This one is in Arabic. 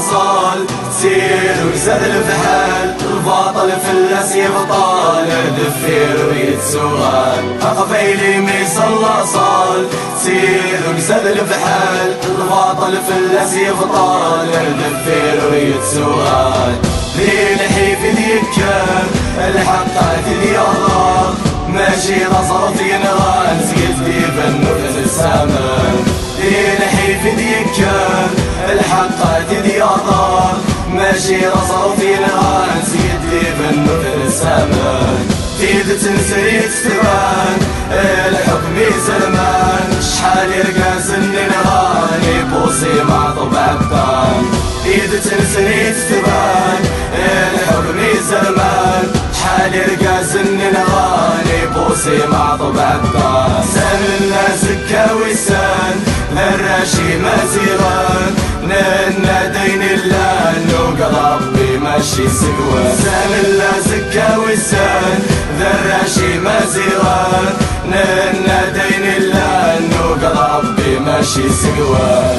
صال سير وزاد الفحال الباطل في الناس يبطال دفير ويتسوال قفيلي ميصلى صال سير وزاد الفحال الباطل في الناس يبطال دفير ويتسوال ليل حيف ديكان الحق ديالله ماشي نصرت ينغان سقيت ديفن في السمان ليل حيف ديكان الحق ديالله ماشي نصرت ينغان سقيت ديفن في السمان تيد تنسري تستبان الحكم سلمان شحال يرقاس النغاني بوصي مع طبع الطان تيد تنسري تستبان الحكم سلمان شحال يرقاس النغاني بوصي مع طبع الطان سام الناس كاويسان الراشي مازيغان ننا دين الله نوق ربي ماشي سقوان سام الناس كاويسان الراشي مازيغان ننا دين الله نوق ربي ماشي سقوان